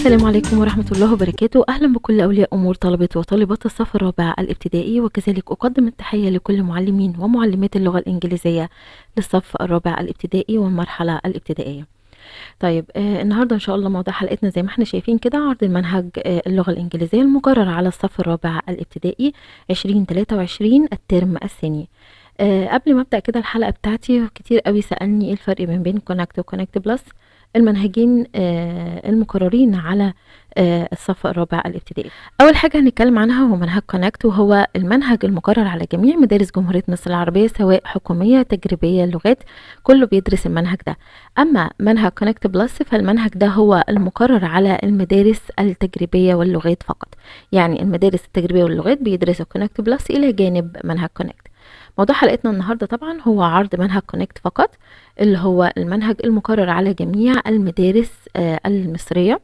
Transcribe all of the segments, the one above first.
السلام عليكم ورحمة الله وبركاته. أهلا بكل أولياء أمور طلبة وطالبات الصف الرابع الابتدائي، وكذلك أقدم التحية لكل معلمين ومعلمات اللغة الإنجليزية للصف الرابع الابتدائي والمرحلة الابتدائية. طيب النهاردة إن شاء الله موضوع حلقتنا زي ما احنا شايفين كده عرض المنهج اللغة الإنجليزية المقرر على الصف الرابع الابتدائي 2023 الترم الثاني. قبل ما ابدا كده الحلقه بتاعتي كتير قوي سالني ايه الفرق بين كونكت وكونكت بلس، المنهجين المقررين على الصف الرابع الابتدائي. اول حاجه هنتكلم عنها هو منهج كونكت، وهو المنهج المقرر على جميع مدارس جمهوريه مصر العربيه سواء حكوميه تجريبيه لغات، كله بيدرس المنهج ده. اما منهج كونكت بلس فالمنهج ده هو المقرر على المدارس التجريبيه واللغات فقط، يعني المدارس التجريبيه واللغات بيدرسوا كونكت بلس الى جانب منهج كونكت. موضوع حلقتنا النهاردة طبعا هو عرض منهج كونكت فقط، اللي هو المنهج المقرر على جميع المدارس المصرية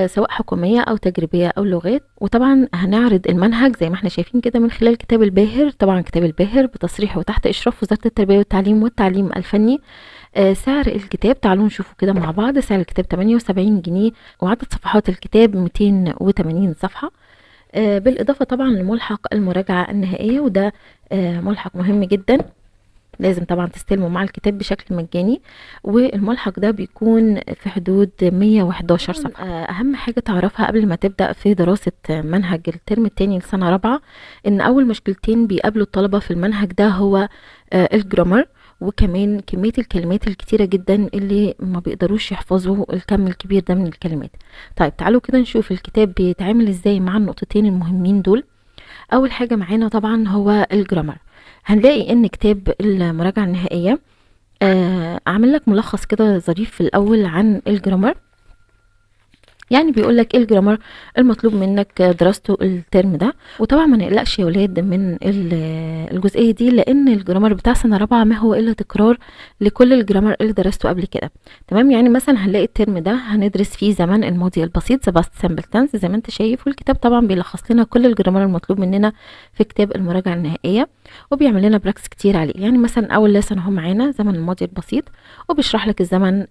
سواء حكومية أو تجريبية أو لغات. وطبعا هنعرض المنهج زي ما احنا شايفين كده من خلال كتاب الباهر، طبعا كتاب الباهر بتصريح وتحت إشراف وزارة التربية والتعليم الفني. سعر الكتاب تعالوا نشوفه كده مع بعض. سعر الكتاب 78 جنيه، وعدد صفحات الكتاب 280 صفحة، بالإضافة طبعا لملحق المراجعة النهائية، وده ملحق مهم جدا لازم طبعا تستلمه مع الكتاب بشكل مجاني، والملحق ده بيكون في حدود 111 صفحة. أهم حاجة تعرفها قبل ما تبدأ في دراسة منهج الترم الثاني لسنة رابعة إن أول مشكلتين بيقابلوا الطلبة في المنهج ده هو الجرامر، وكمان كمية الكلمات الكتيرة جدا اللي ما بيقدروش يحفظوا الكم الكبير ده من الكلمات. طيب تعالوا كده نشوف الكتاب بيتعامل ازاي مع النقطتين المهمين دول. اول حاجة معانا طبعا هو الجرامر. هنلاقي ان كتاب المراجعة النهائية عامل لك ملخص كده ظريف في الاول عن الجرامر، يعني بيقول لك ايه الجرامر المطلوب منك دراسته الترم ده. وطبعا ما نقلقش يا ولاد من الجزئيه دي، لان الجرامر بتاع سنه رابعه ما هو الا تكرار لكل الجرامر اللي درسته قبل كده. تمام، يعني مثلا هنلاقي الترم ده هندرس فيه زمن الماضي البسيط ذا باست سامبل تنس زي ما انت شايف، والكتاب طبعا بيلخص لنا كل الجرامر المطلوب مننا في كتاب المراجعه النهائيه، وبيعمل لنا براكتس كتير عليه. يعني مثلا اول لسن اهو معانا زمن الماضي البسيط، وبيشرح لك الزمن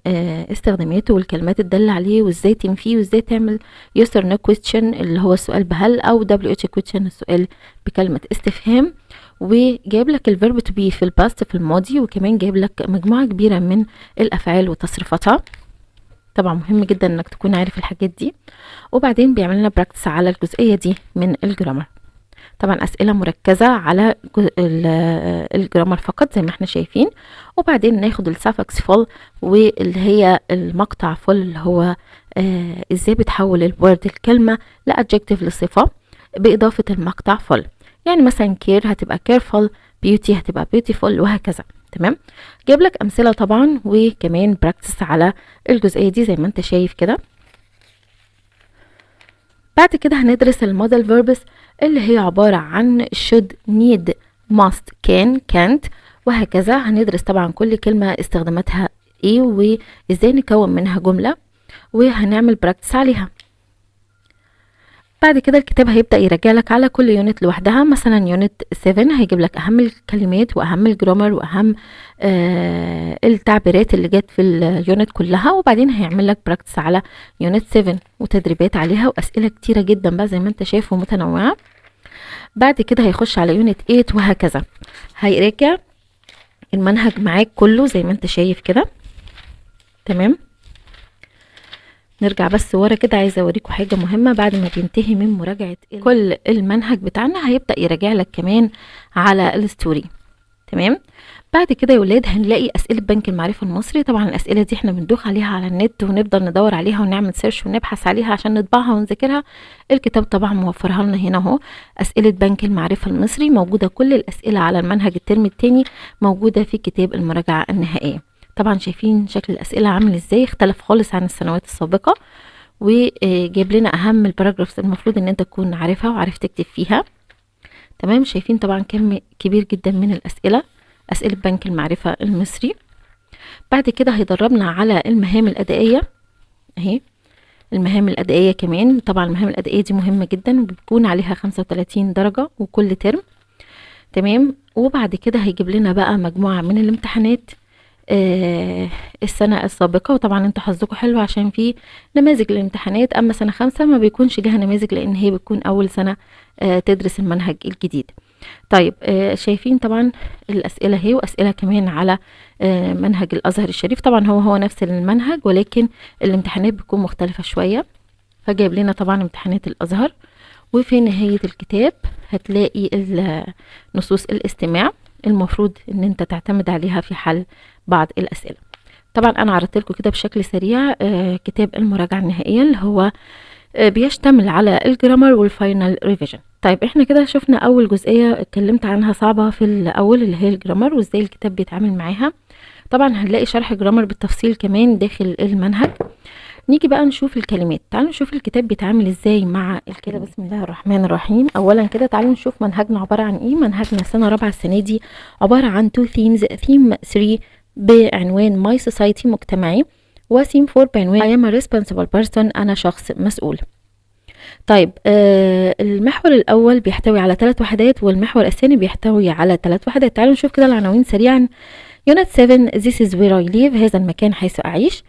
استخداماته والكلمات الدالة عليه وازاي تنفيه وازاي تعمل yes or no question اللي هو السؤال بهل، او WH question السؤال بكلمة استفهام. وجايب لك الفيرب تو بي في الباست في الماضي، وكمان جايب لك مجموعة كبيرة من الافعال وتصريفاتها. طبعا مهم جدا انك تكون عارف الحاجات دي. وبعدين بيعمل لنا براكتس على الجزئية دي من الجرامر، طبعا اسئله مركزه على الجرامر فقط زي ما احنا شايفين. وبعدين ناخد السافكس فول، واللي هي المقطع فول اللي هو ازاي بتحول الورد الكلمه لادجكتيف لصفه باضافه المقطع فول. يعني مثلا كير هتبقى كيرفول، بيوتي هتبقى بيوتيفول، وهكذا. تمام، جايب لك امثله طبعا وكمان براكتس على الجزئيه دي زي ما انت شايف كده. بعد كده هندرس الموديل فيربس اللي هي عبارة عن should, need, must, can, can't، وهكذا. هندرس طبعا كل كلمة استخداماتها ايه وازاي نكون منها جملة، وهنعمل براكتس عليها. بعد كده الكتاب هيبدأ يراجع لك على كل يونت لوحدها. مثلا يونت 7 هيجيب لك اهم الكلمات واهم الجرامر واهم التعبيرات اللي جت في اليونت كلها، وبعدين هيعمل لك براكتس على يونت 7 وتدريبات عليها واسئله كتيره جدا بقى زي ما انت شايف ومتنوعه. بعد كده هيخش على يونت 8 وهكذا. هيراجع المنهج معاك كله زي ما انت شايف كده. تمام، نرجع بس ورا كده، عايزه اوريكم حاجه مهمه. بعد ما بينتهي من مراجعه كل المنهج بتاعنا هيبدا يراجع لك كمان على الستوري. تمام، بعد كده يا ولاد هنلاقي اسئله بنك المعرفه المصري. طبعا الاسئله دي احنا بندوخ عليها على النت ونفضل ندور عليها ونعمل سيرش ونبحث عليها عشان نطبعها ونذاكرها. الكتاب طبعا موفرها لنا هنا اهو، اسئله بنك المعرفه المصري موجوده. كل الاسئله على المنهج الترم الثاني موجوده في كتاب المراجعه النهائيه. طبعا شايفين شكل الاسئله عامل ازاي، اختلف خالص عن السنوات السابقه، وجايب لنا اهم الباراجرافز المفروض ان انت تكون عارفها وعارف تكتب فيها. تمام، شايفين طبعا كم كبير جدا من الاسئله، اسئله بنك المعرفه المصري. بعد كده هيدربنا على المهام الادائيه اهي. المهام الادائيه كمان، طبعا المهام الادائيه دي مهمه جدا وبتكون عليها 35 درجه وكل ترم. تمام، وبعد كده هيجيب لنا بقى مجموعه من الامتحانات السنة السابقة. وطبعا انتوا حظكم حلو عشان في نماذج للامتحانات، اما سنة 5 ما بيكونش ليها نماذج لان هي بتكون اول سنة تدرس المنهج الجديد. طيب شايفين طبعا الاسئلة اهي، واسئلة كمان على منهج الازهر الشريف. طبعا هو نفس المنهج ولكن الامتحانات بتكون مختلفة شوية. فجايب لنا طبعا امتحانات الازهر، وفي نهاية الكتاب هتلاقي نصوص الاستماع المفروض ان انت تعتمد عليها في حل بعض الاسئلة. طبعا انا عرضت لكم كده بشكل سريع كتاب المراجعة النهائية اللي هو بيشتمل على الجرامر والفاينل ريفيجن. طيب احنا كده شفنا اول جزئية اتكلمت عنها صعبة في الاول اللي هي الجرامر وازاي الكتاب بيتعامل معاها. طبعا هنلاقي شرح جرامر بالتفصيل كمان داخل المنهج. نيجي بقى نشوف الكلمات. تعالوا نشوف الكتاب بيتعامل ازاي مع الكلمات. بسم الله الرحمن الرحيم. اولا كده تعالوا نشوف منهجنا عبارة عن ايه. منهجنا سنة رابعة السنة دي عبارة عن 2 themes. theme 3 بعنوان my society مجتمعي، و theme 4 بعنوان I am a responsible person انا شخص مسؤول. طيب المحور الاول بيحتوي على 3 وحدات والمحور الثاني بيحتوي على 3 وحدات. تعالوا نشوف كده العناوين سريعا. Unit 7 This is where I live هذا المكان حيث أعيش.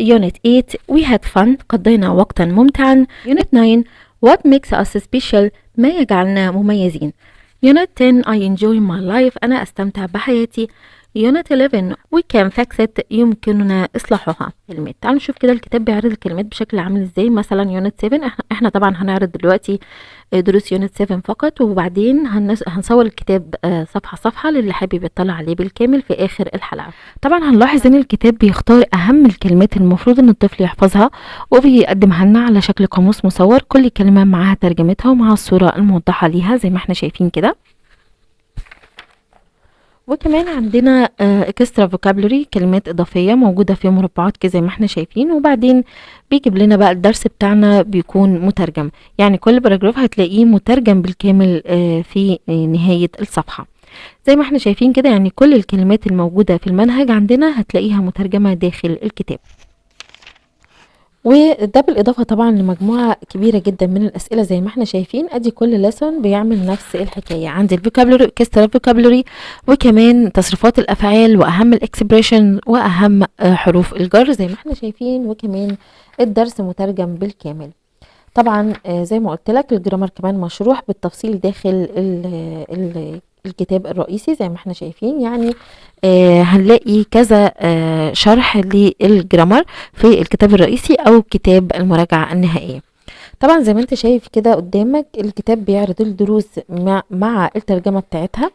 Unit 8 We had fun قضينا وقتا ممتعا. Unit 9 What makes us special ما يجعلنا مميزين. Unit 10 I enjoy my life أنا أستمتع بحياتي. Unit 11 We can fix it يمكننا إصلاحها. كلمات. تعالوا نشوف كده الكتاب بيعرض الكلمات بشكل عامل ازاي. مثلا Unit 7 احنا طبعا هنعرض دلوقتي دروس Unit 7 فقط، وبعدين هنصور الكتاب صفحة صفحة للي حابب يطلع عليه بالكامل في آخر الحلقة. طبعا هنلاحظ ان الكتاب بيختار أهم الكلمات المفروض ان الطفل يحفظها وبيقدمها لنا على شكل قاموس مصور، كل كلمة معاها ترجمتها ومع الصورة الموضحة ليها زي ما احنا شايفين كده. وكمان عندنا اكسترا فوكابلري كلمات اضافيه موجوده في مربعات كده زي ما احنا شايفين. وبعدين بيجيب لنا بقى الدرس بتاعنا بيكون مترجم، يعني كل باراجراف هتلاقيه مترجم بالكامل في نهايه الصفحه زي ما احنا شايفين كده. يعني كل الكلمات الموجوده في المنهج عندنا هتلاقيها مترجمه داخل الكتاب. وده بالاضافه طبعا لمجموعه كبيره جدا من الاسئله زي ما احنا شايفين. ادي كل ليسون بيعمل نفس الحكايه. عندي الفوكابلري اكسترا فوكابلري وكمان تصريفات الافعال واهم الاكسبريشن واهم حروف الجر زي ما احنا شايفين، وكمان الدرس مترجم بالكامل. طبعا زي ما قلت لك الجرامر كمان مشروح بالتفصيل داخل الكتاب الرئيسي زي ما احنا شايفين. يعني هنلاقي كذا شرح للجرامر في الكتاب الرئيسي او كتاب المراجعة النهائية. طبعا زي ما انت شايف كده قدامك الكتاب بيعرض الدروس مع الترجمة بتاعتها،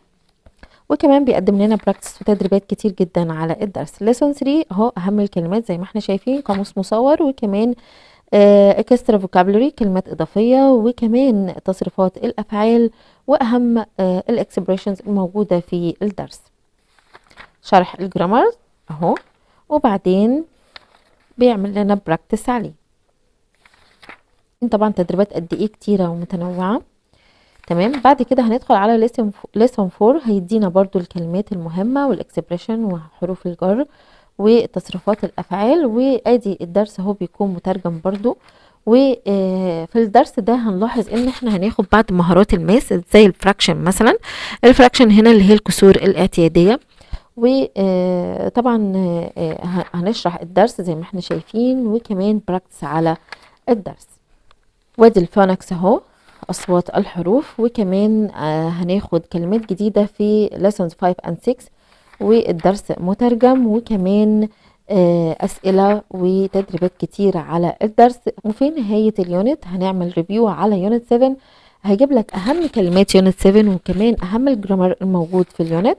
وكمان بيقدم لنا براكتس وتدريبات كتير جدا على الدرس. ليسون 3 اهو اهم الكلمات زي ما احنا شايفين، قاموس مصور وكمان اكسترا فوكابلري كلمات اضافيه وكمان تصريفات الافعال واهم الاكسبريشنز الموجوده في الدرس. شرح الجرامر اهو، وبعدين بيعمل لنا براكتس عليه. طبعا تدريبات قد ايه كتيره ومتنوعه. تمام. بعد كده هندخل على ليسون 4 هيدينا برضو الكلمات المهمه والاكسبريشن وحروف الجر وتصريفات الافعال. وادي الدرس اهو بيكون مترجم برضو. وفي الدرس ده هنلاحظ ان احنا هناخد بعض مهارات الماس زي الفراكشن مثلا. الفراكشن هنا اللي هي الكسور الاعتياديه. وطبعا هنشرح الدرس زي ما احنا شايفين وكمان براكتس على الدرس. وادي الفونكس اهو اصوات الحروف. وكمان هناخد كلمات جديده في lessons 5 and 6 والدرس مترجم وكمان أسئلة وتدريبات كتير على الدرس. وفي نهاية اليونت هنعمل ريفيو على يونت 7 هيجيب لك أهم كلمات يونت 7 وكمان أهم الجرامر الموجود في اليونت،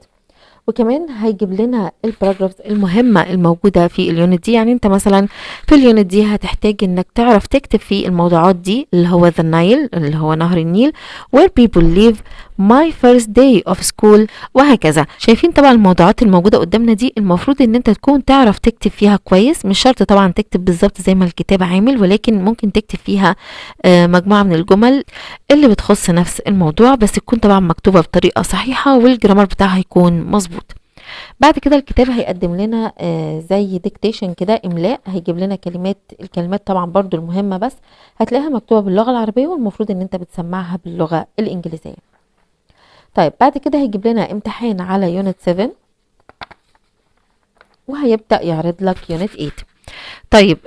وكمان هيجيب لنا الباراجرافز المهمة الموجودة في اليونت دي. يعني انت مثلا في اليونت دي هتحتاج انك تعرف تكتب في الموضوعات دي اللي هو the Nile اللي هو نهر النيل، where people live، my first day of school، وهكذا. شايفين طبعا الموضوعات الموجودة قدامنا دي المفروض ان انت تكون تعرف تكتب فيها كويس. مش شرط طبعا تكتب بالظبط زي ما الكتاب عامل، ولكن ممكن تكتب فيها مجموعة من الجمل اللي بتخص نفس الموضوع، بس تكون طبعا مكتوبة بطريقة صحيحة والجرامر بتاعها يكون مظبوط. بعد كده الكتاب هيقدم لنا زي ديكتيشن كده املاء. هيجيب لنا الكلمات طبعا برضو المهمة بس هتلاقيها مكتوبة باللغة العربية والمفروض ان انت بتسمعها باللغة الانجليزية. طيب بعد كده هيجيب لنا امتحان على يونت 7 وهيبدأ يعرض لك يونت 8. طيب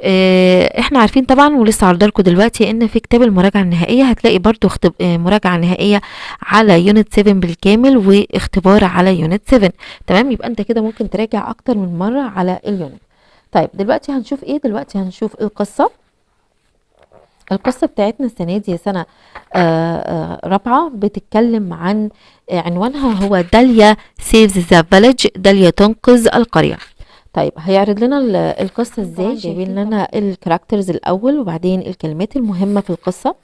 احنا عارفين طبعا ولسه عارضه لكم دلوقتي ان في كتاب المراجعه النهائيه هتلاقي برضو مراجعه نهائيه على يونت 7 بالكامل واختبار على يونت 7. تمام، يبقى انت كده ممكن تراجع اكتر من مره على اليونت. طيب دلوقتي هنشوف ايه؟ دلوقتي هنشوف القصة بتاعتنا السنة دي سنة رابعة، بتتكلم عن عنوانها هو داليا سيفز ذا فيلج، داليا تنقذ القرية. طيب هيعرض لنا القصة ازاي؟ جايبين لنا الكاركترز الاول وبعدين الكلمات المهمة في القصة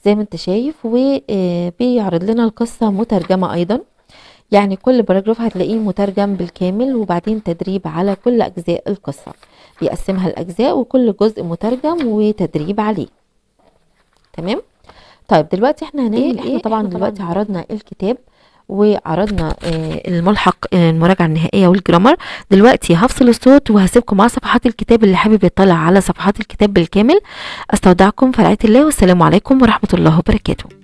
زي ما انت شايف، وبيعرض لنا القصة مترجمة ايضا، يعني كل باراجراف هتلاقيه مترجم بالكامل وبعدين تدريب على كل اجزاء القصة، بيقسمها الاجزاء وكل جزء مترجم وتدريب عليه. تمام. طيب دلوقتي احنا هنعمل احنا طبعا دلوقتي عرضنا الكتاب وعرضنا الملحق المراجعة النهائية والجرامر. دلوقتي هفصل الصوت وهسيبكم مع صفحات الكتاب، اللي حابب يطلع على صفحات الكتاب بالكامل استودعكم في رعاية الله، والسلام عليكم ورحمة الله وبركاته.